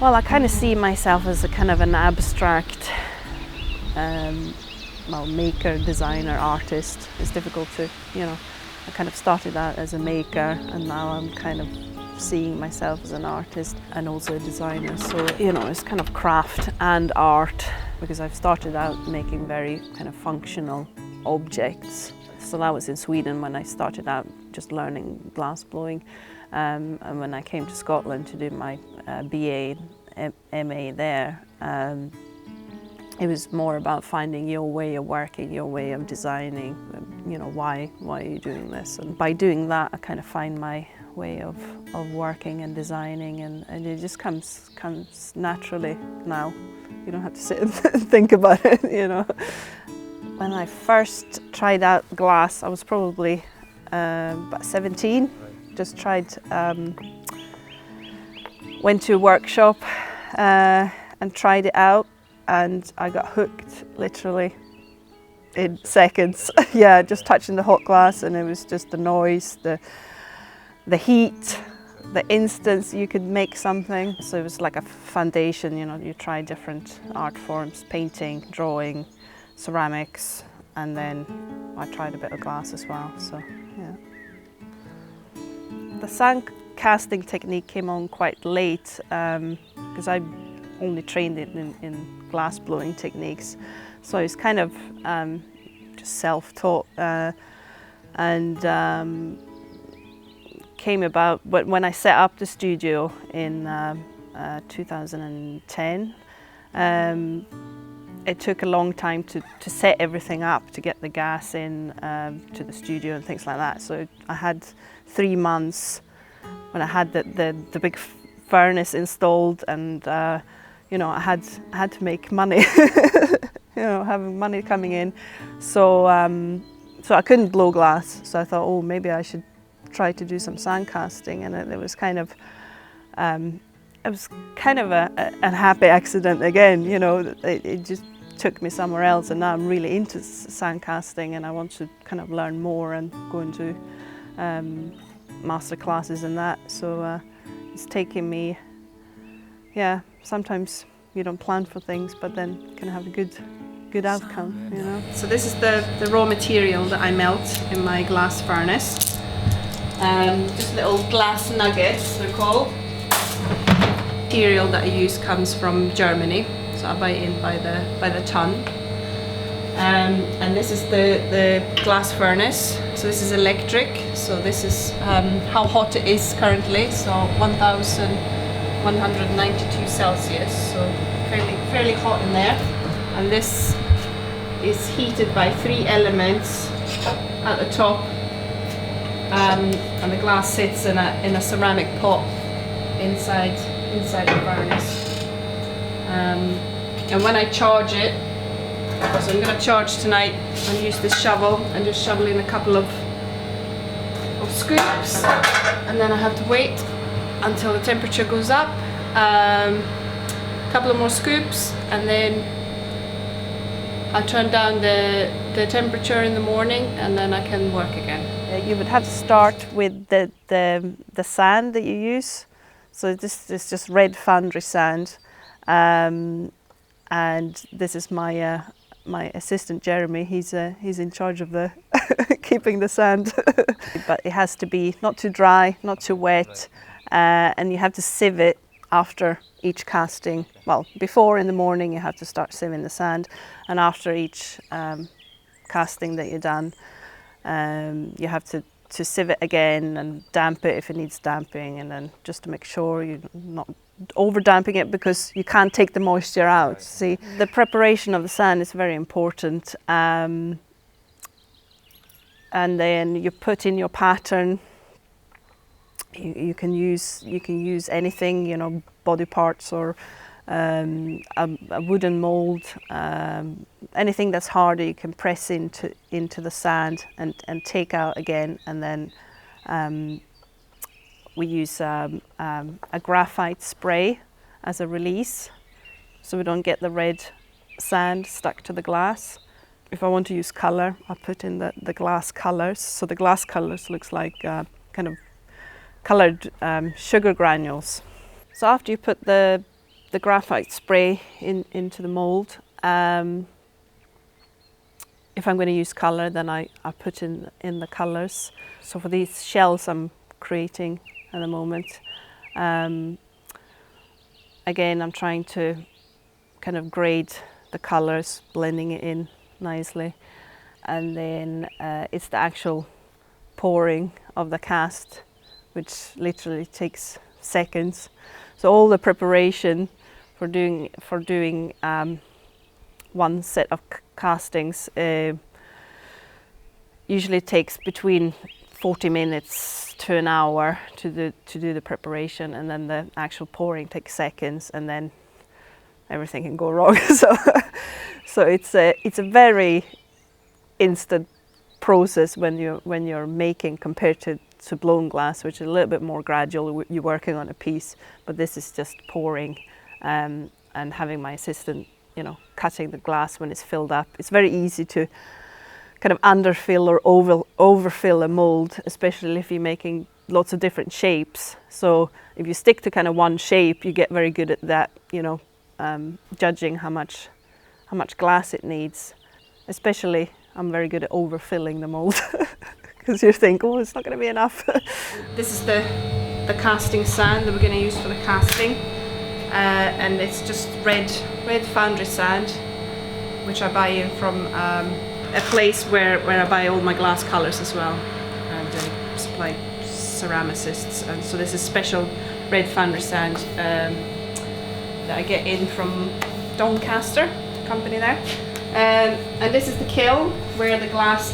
Well, I kind of see myself as a kind of an abstract maker, designer, artist. It's difficult to, I kind of started out as a maker and now I'm kind of seeing myself as an artist and also a designer. So, it's kind of craft and art, because I've started out making very kind of functional objects. So that was in Sweden when I started out just learning glass blowing. And when I came to Scotland to do my BA and MA there, it was more about finding your way of working, your way of designing, why are you doing this? And by doing that, I kind of find my way of working and designing, and it just comes naturally now. You don't have to sit and think about it, When I first tried out glass, I was probably about 17. Just tried, went to a workshop and tried it out, and I got hooked literally in seconds. Yeah, just touching the hot glass, and it was just the noise, the heat, the instance you could make something. So it was like a foundation, you try different art forms, painting, drawing, ceramics, and then I tried a bit of glass as well, so yeah. The sand casting technique came on quite late because I only trained it in glass blowing techniques. So it's kind of just self-taught and came about when I set up the studio in 2010. It took a long time to set everything up, to get the gas in to the studio and things like that. So I had 3 months when I had the big furnace installed, and I had to make money, having money coming in. So I couldn't blow glass. So I thought, oh, maybe I should try to do some sand casting, and it was kind of a happy accident again. It just took me somewhere else, and now I'm really into sand casting, and I want to kind of learn more and go into master classes and that. So it's taking me, sometimes you don't plan for things, but then you can have a good outcome, So this is the raw material that I melt in my glass furnace. Just little glass nuggets, they're called. Material that I use comes from Germany, so I buy it in by the ton. And this is the glass furnace. So this is electric. So this is how hot it is currently. So 1192 Celsius. So fairly hot in there. And this is heated by 3 elements at the top. And the glass sits in a ceramic pot inside the furnace. And when I charge it, so I'm going to charge tonight and use this shovel and just shovel in a couple of scoops, and then I have to wait until the temperature goes up, a couple of more scoops, and then I turn down the temperature in the morning, and then I can work again. You would have to start with the sand that you use. So this is just red foundry sand, and this is my assistant Jeremy. He's in charge of the keeping the sand. But it has to be not too dry, not too wet, and you have to sieve it after each casting. Well, before in the morning you have to start sieving the sand, and after each casting that you've done, you have to sieve it again and damp it if it needs damping, and then just to make sure you're not over damping it, because you can't take the moisture out. See, the preparation of the sand is very important, and then you put in your pattern. You can use anything, body parts or a wooden mold, anything that's harder you can press into the sand and take out again, and then we use a graphite spray as a release, so we don't get the red sand stuck to the glass. If I want to use colour, I put in the glass colours. So the glass colours looks like kind of coloured sugar granules. So after you put the the graphite spray into the mold. If I'm going to use colour, then I put in the colours. So for these shells I'm creating at the moment, again I'm trying to kind of grade the colours, blending it in nicely, and then it's the actual pouring of the cast, which literally takes seconds. So all the preparation for doing one set of castings usually takes between 40 minutes to an hour to do the preparation, and then the actual pouring takes seconds, and then everything can go wrong. So it's a very instant process when you're making, compared to blown glass, which is a little bit more gradual. You're working on a piece, but this is just pouring and having my assistant, you know, cutting the glass when it's filled up. It's very easy to kind of underfill or overfill a mold, especially if you're making lots of different shapes. So if you stick to kind of one shape, you get very good at that, you know, judging how much glass it needs. Especially, I'm very good at overfilling the mold, because you think, oh, it's not going to be enough. This is the casting sand that we're going to use for the casting, and it's just red foundry sand, which I buy in from a place where I buy all my glass colors as well, and I supply ceramicists. And so this is special red foundry sand that I get in from Doncaster, company there. And this is the kiln where the glass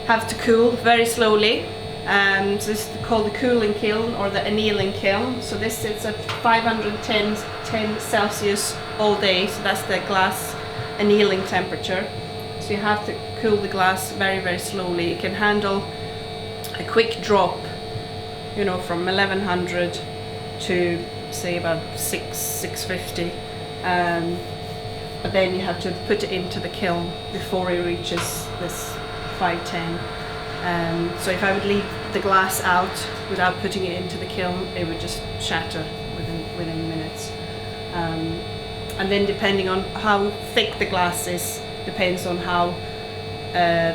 have to cool very slowly. So this is called the cooling kiln or the annealing kiln. So this sits at 510 Celsius all day. So that's the glass annealing temperature. So you have to cool the glass very, very slowly. It can handle a quick drop, you know, from 1100 to say about 650. But then you have to put it into the kiln before it reaches this 510. So if I would leave the glass out without putting it into the kiln, it would just shatter within minutes. And then depending on how thick the glass is, depends on how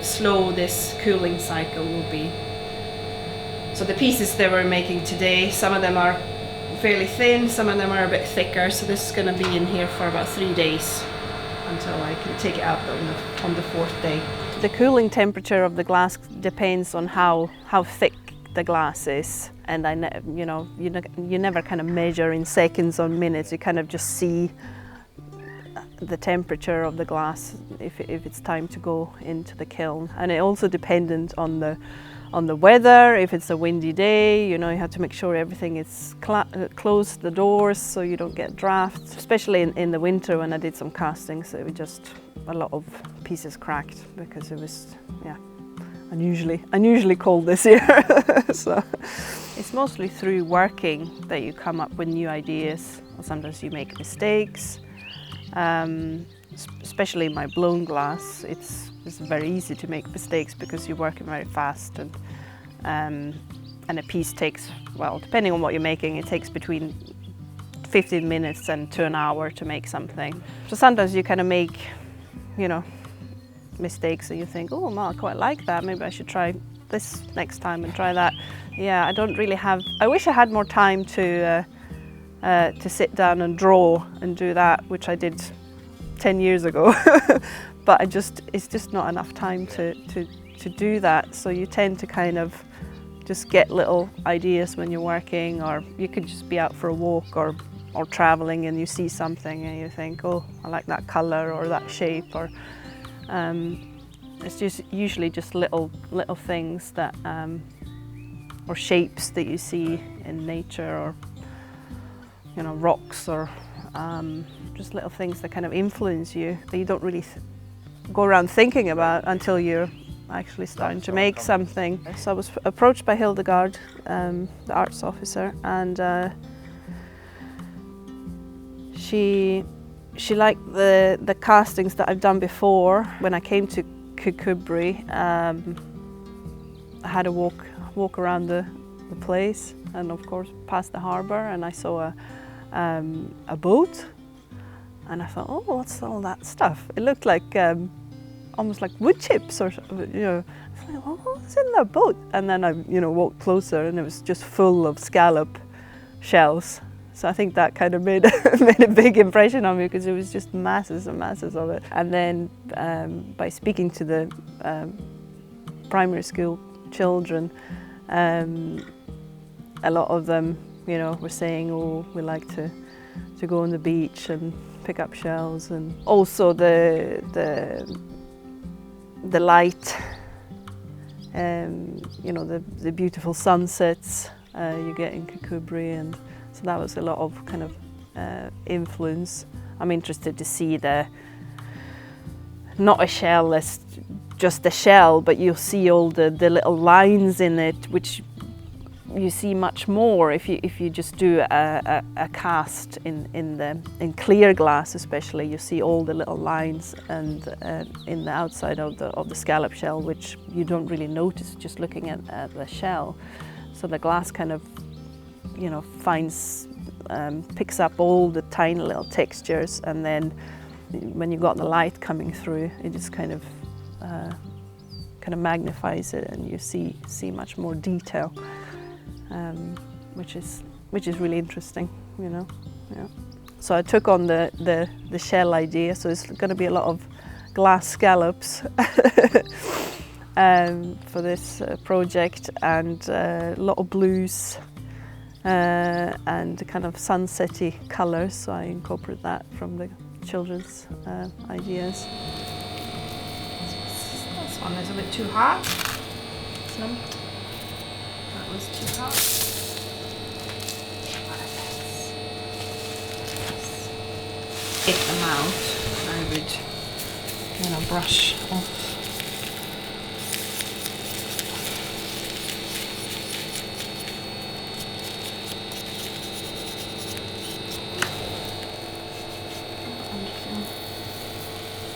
slow this cooling cycle will be. So the pieces that we're making today, some of them are fairly thin, some of them are a bit thicker, so this is going to be in here for about 3 days until I can take it out on the 4th day. The cooling temperature of the glass depends on how thick the glass is, and you never kind of measure in seconds or minutes. You kind of just see the temperature of the glass if it's time to go into the kiln. And it also dependent on the weather. If it's a windy day, you know, you have to make sure everything is close the doors so you don't get drafts. Especially in the winter when I did some castings, it was just a lot of pieces cracked because it was, yeah, unusually cold this year. So it's mostly through working that you come up with new ideas, or sometimes you make mistakes. Especially in my blown glass, it's very easy to make mistakes because you're working very fast, and a piece takes, well, depending on what you're making, it takes between 15 minutes and to an hour to make something. So sometimes you kind of make, you know, mistakes and you think, oh, I quite like that, maybe I should try this next time and try that. Yeah, I don't really have, I wish I had more time to sit down and draw and do that, which I did 10 years ago. But it's just not enough time to do that. So you tend to kind of just get little ideas when you're working, or you could just be out for a walk or traveling and you see something and you think, oh, I like that color or that shape, or it's just usually just little things that or shapes that you see in nature, or you know, rocks, or just little things that kind of influence you that you don't really go around thinking about until you're actually starting to make something. So I was approached by Hildegard, the arts officer, and she liked the castings that I've done before. When I came to Kukubri, I had a walk around the place, and of course past the harbour, and I saw a boat, and I thought, oh, what's all that stuff? It looked like almost like wood chips, or you know. I thought, oh, what's in that boat? And then I, you know, walked closer, and it was just full of scallop shells. So I think that kind of made made a big impression on me, because it was just masses and masses of it. And then by speaking to the primary school children, a lot of them, you know, were saying, oh, we like to go on the beach and pick up shells, and also the light, you know, the beautiful sunsets you get in Kukubri, and so that was a lot of kind of influence. I'm interested to see not a shell as just a shell, but you'll see all the little lines in it, which you see much more if you just do a cast in clear glass, especially. You see all the little lines and in the outside of the scallop shell, which you don't really notice just looking at the shell. So the glass kind of, you know, picks up all the tiny little textures, and then when you got the light coming through, it just kind of magnifies it, and you see much more detail. Which is really interesting, you know. Yeah. So I took on the shell idea. So it's going to be a lot of glass scallops for this project, and a lot of blues and kind of sunsetty colours. So I incorporate that from the children's ideas. This one is a bit too hot. That was too hot. Take them out. I would, you know, brush off.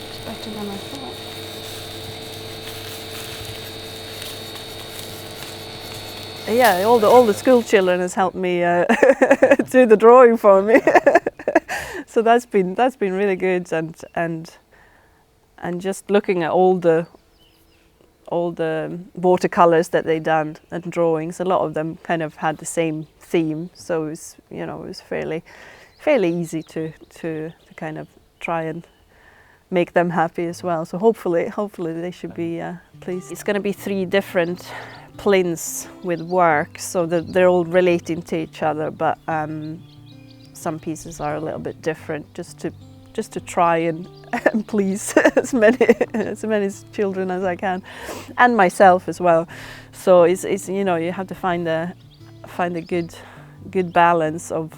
It's better than I thought. Yeah, all the school children has helped me do the drawing for me, so that's been really good, and just looking at all the watercolors that they done and drawings, a lot of them kind of had the same theme, so it was, you know, it was fairly easy to kind of try and make them happy as well. So hopefully they should be pleased. It's going to be 3 different plinths with work, so that they're all relating to each other, but some pieces are a little bit different, just to try and please as many children as I can, and myself as well. So it's you know, you have to find a good balance of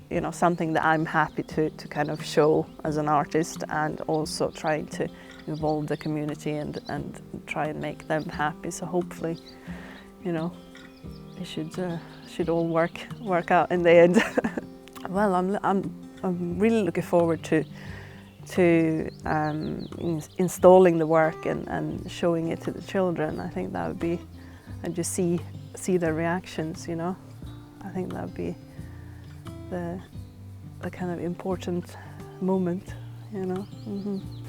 you know, something that I'm happy to kind of show as an artist, and also trying to involve the community and try and make them happy. So hopefully, you know, it should all work out in the end. Well, I'm really looking forward to installing the work and showing it to the children. I think that would be, and just see their reactions, you know. I think that would be the kind of important moment, you know.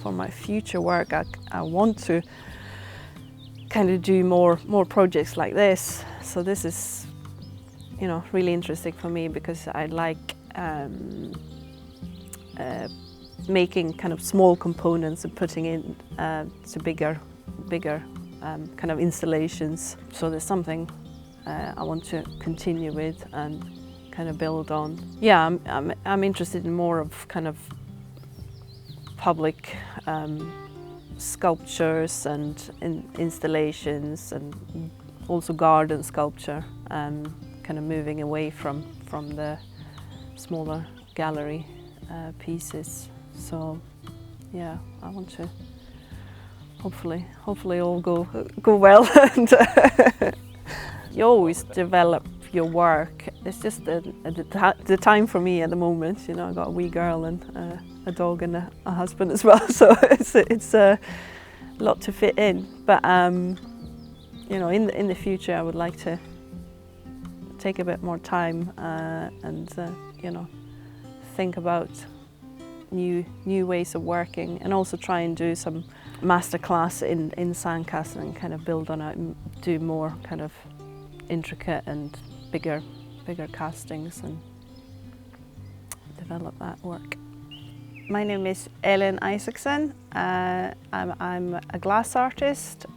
For my future work, I want to kind of do more projects like this. So this is, you know, really interesting for me, because I like making kind of small components and putting in to bigger kind of installations. So there's something I want to continue with and kind of build on. Yeah, I'm interested in more of kind of public sculptures and installations, and also garden sculpture, kind of moving away from the smaller gallery pieces. So yeah, I want to hopefully all go well. And you always develop your work. It's just the time for me at the moment. You know, I've got a wee girl and a dog and a husband as well, so it's a lot to fit in. But you know, in the future, I would like to take a bit more time and you know, think about new ways of working, and also try and do some masterclass in sand casting and kind of build on it and do more kind of intricate and bigger castings and develop that work. My name is Elin Isaksson. I'm a glass artist,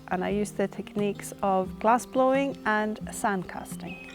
and I use the techniques of glass blowing and sand casting.